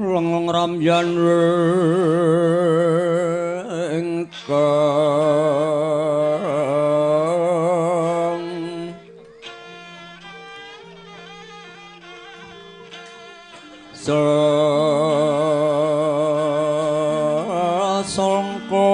Leng ramyan engkang sasongko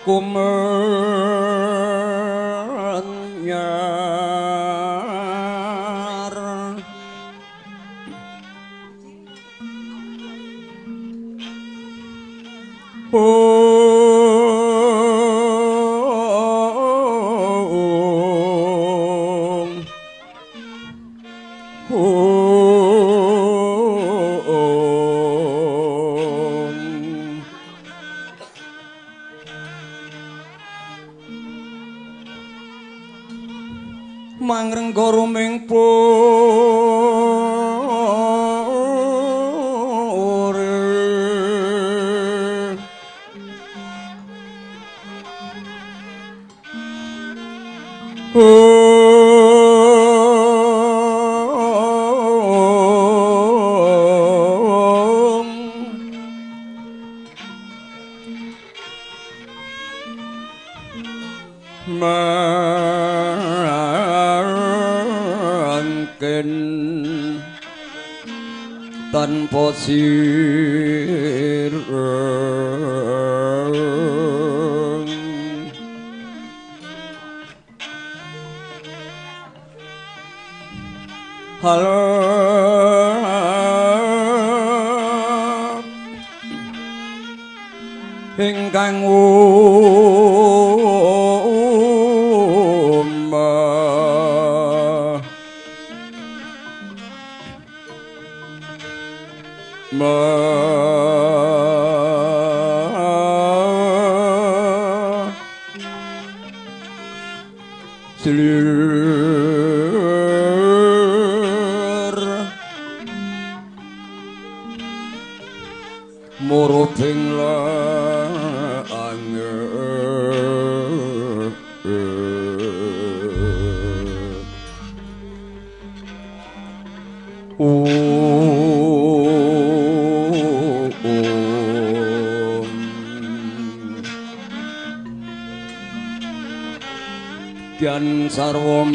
kumenyar mangrengga ruming puri mangken tanpa sireng halap ingkang silir muruping Kian sarwa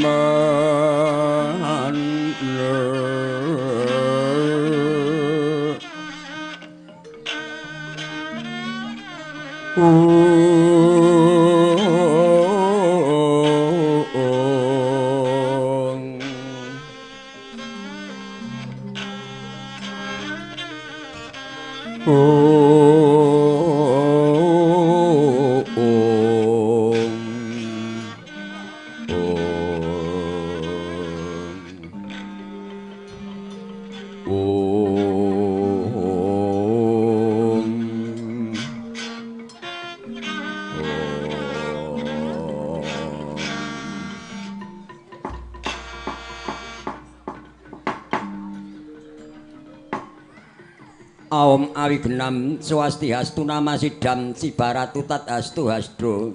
Aum awigenam swastihastu namasidam sibaratu tadhastu hasdro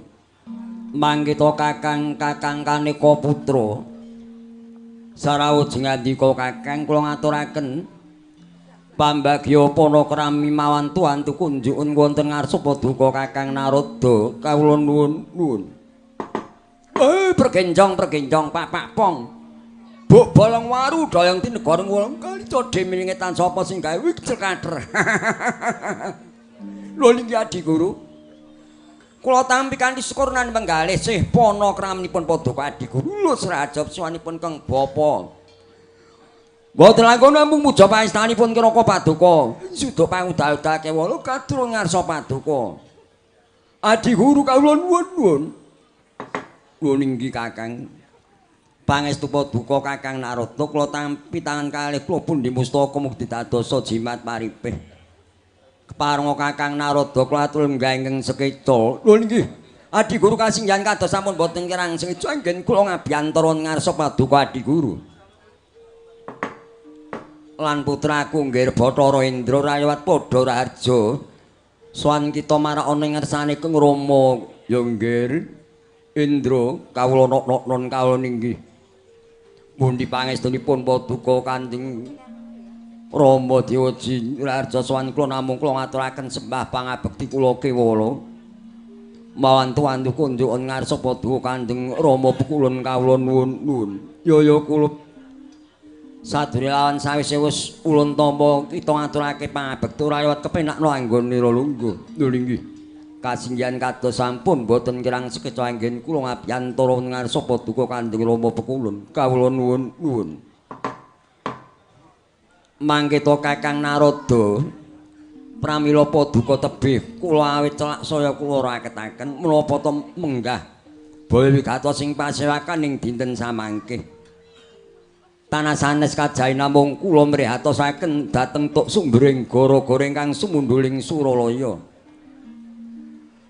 manggita kakang kaneka putra sarawujeng andika kakang kula ngaturaken pambagya panakrami mawan tuantu kunjukun wonten ngarsa paduka kakang Narada kawula nuwun pergenjong papak pong Buk bolong waru dayang tinegara ngulung kali codhe milingetan sapa sing gawe wicel kater. Lho niki Adi Guru. Kula tampi kanthi syukur nan penggalih sih panakraminipun paduka Adi Guru. Lho srajab sawanipun Kang Bapa. Mboten langkung namung muja paestanipun kiraka paduka. Suda pangudal-udalke wala katur ngarsa paduka. Adi Guru kawula nuwun. Lho niki Kakang. Pangestu paduka Kakang Narada kula tampi tangan kalih kula pundi mustaka mukti dadosa jimat paripih. Keparenga Kakang Narada kula atur nggangeng sekeca. Lho nggih. Adi Guru kasinggihan kados sampun boten kirang sekeca anggen kula ngabiyantara ngarsa paduka Adi Guru. Lan putraku nggih Bathara Indra rayawat padha raharja. Sowan kita marak ana ing ngersane Kang Rama ya nggih Indra kawula non kawula ninggih. Pundi pangestunipun Paduka Kanjeng Rama Dewaji Raharja sowan kula namung kula ngaturaken sembah pangabekti kula kewala. Mawantu-wantu kunjukan ngarsa Paduka Kanjeng Rama Pukulun kawula nuwun. Ya kula sadurunge lawan sawise wis ulun tampa kita ngaturake pangabekti ora liwat kepenakno anggonira lungguh. Lho nggih. Kasinggihan kados sampun boten kirang sekeca anggen kula ngabiyantara ngarsa Paduka Kanjeng Rama Pukulun kawula nuwun. Mangke to Kakang Narada pramila Paduka tebih kula awit celak saya kula raketaken menapa to menggah baya wigatos sing pasewakan ing dinten samangke. Tanah sanes kajahi namung kula mrihatosaken dhateng tok sumbering gara-gara ingkang sumunduling Suralaya.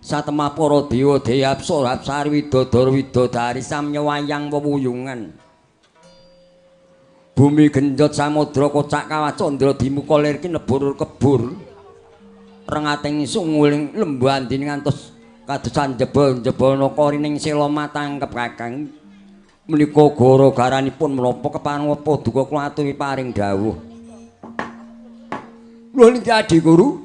Satemah para dewa dewa apsara apsari widodara widodari samyawayang wewuyungan. Bumi genjot samudra kocak kawah candra dimuka lir kinebur kebur. Rengating sunguling lembu andini ngantos kadosan jebol-jebol korining sela matangkep Kakang. Menika gara-garanipun menapa kepareng Paduka kula aturi paring dawuh. Lho niki Adi Guru.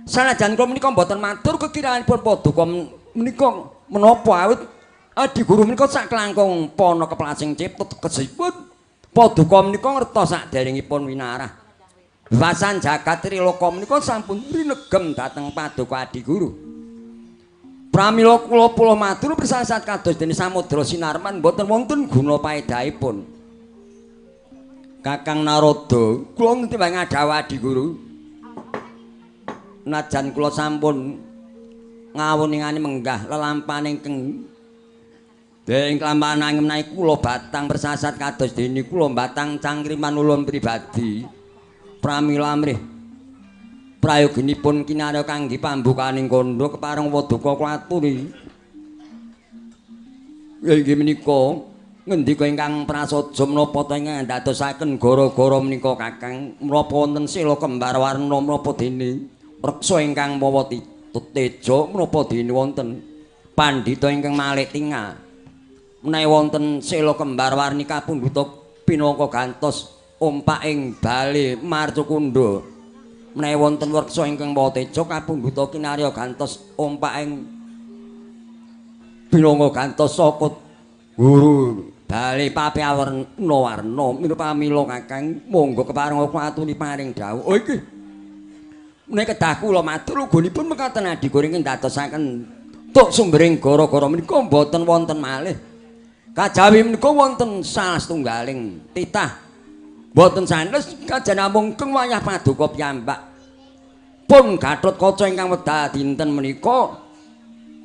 Sanajan kula menika mboten matur kekiraanipun Paduka menika menapa awit Adi Guru menika sak kelangkung pana keplasing cipta tegesipun Paduka menika ngertos saderengipun winarah. Wasan jagat triloka menika sampun rinegem dhateng Paduka Adi Guru. Pramila kula pula matur pirsasat kados dene samudra sinarman mboten wonten guna paedahipun. Kakang Narada, kula nitimbang ngadhawuh Adi Guru. Najan kula sampun ngawuningani menggah lelampaning keng deng kelampahan angin menawi kula batang persasat kados dene kula batang cangkriman ulun pribadi. Pramila amrih prayoginipun kinarya kangge pambukaning kandha kepareng Paduka kula aturi. Inggih menika ngendika ingkang prasaja menapa to ingkang ndadosaken gara-gara menika Kakang menapa wonten sila kembar warna menapa dene reksa ingkang mawa teja menapa dene wonten pandhita ingkang malih tingal menawi wonten sila kembar warni kapundhuta pinangka gantos ompak ing bale Marcukundha menawi wonten reksa ingkang mawa teja kapundhuta kinarya gantos ompak ing pinangka gantos saka Guru bale papiawarna-warna pamila Kakang monggo kepareng kula aturi paring dawuh. Oh iki menawi kedah kula matur ugunipun mekaten Adi Guru ingkang ndadosaken tok sumbering gara-gara menika mboten wonten malih. Kajawi menika wonten salah setunggaling titah mboten sanes kajan namung keng wayah Paduka piyambak pun Gatotkaca ingkang wedal dinten menika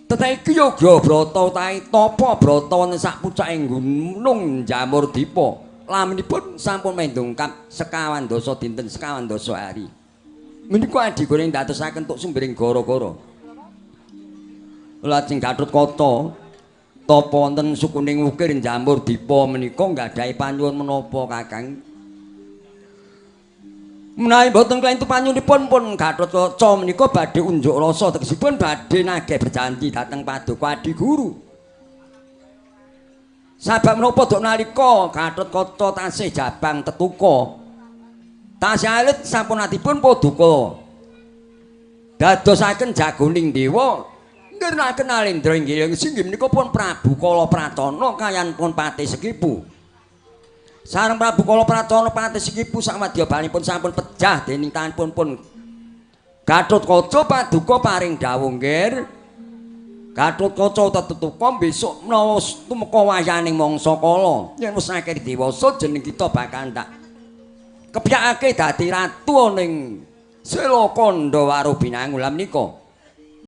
tetapi yoga brata utawi tapa brata wonten sapucaking gunung Jamurdipa laminipun sampun mendungkap sekawan dasa dinten sekawan dasa hari. Menika Adi Guru ndadosaken tuk sumbering gara-gara. Lajeng Gatotkaca tapa wonten sukuning ukir Jamurdipa menika nggadahi panyuwun menapa Kakang? Menawi boten kelentu panyunipun pun Gatotkaca menika badhe unjuk rasa tegesipun badhe nagih berjanji dhateng Paduka Adi Guru. Sabab menapa dok nalika Gatotkaca tasih jabang tetuka tasih alit sampunatipun Paduka dadosaken jagoning dewa ngirnaken Alendra inggih inggih menika pun Prabu Kala Pracana kayan pun Patih Sekipu. Sareng Prabu Kala Pracana Patih Sekipu samadya balipun sampun pejah dening tanganipun pun Gatotkaca Paduka paring dawuh nggih Gatotkaca tetutupa besok menawa tumeka wayaning mangsa kala yen wis akeh dewasa jeneng kita bakal tak kepyakake dadi ratu ning Sela Kandha Warubinangun. Lah menika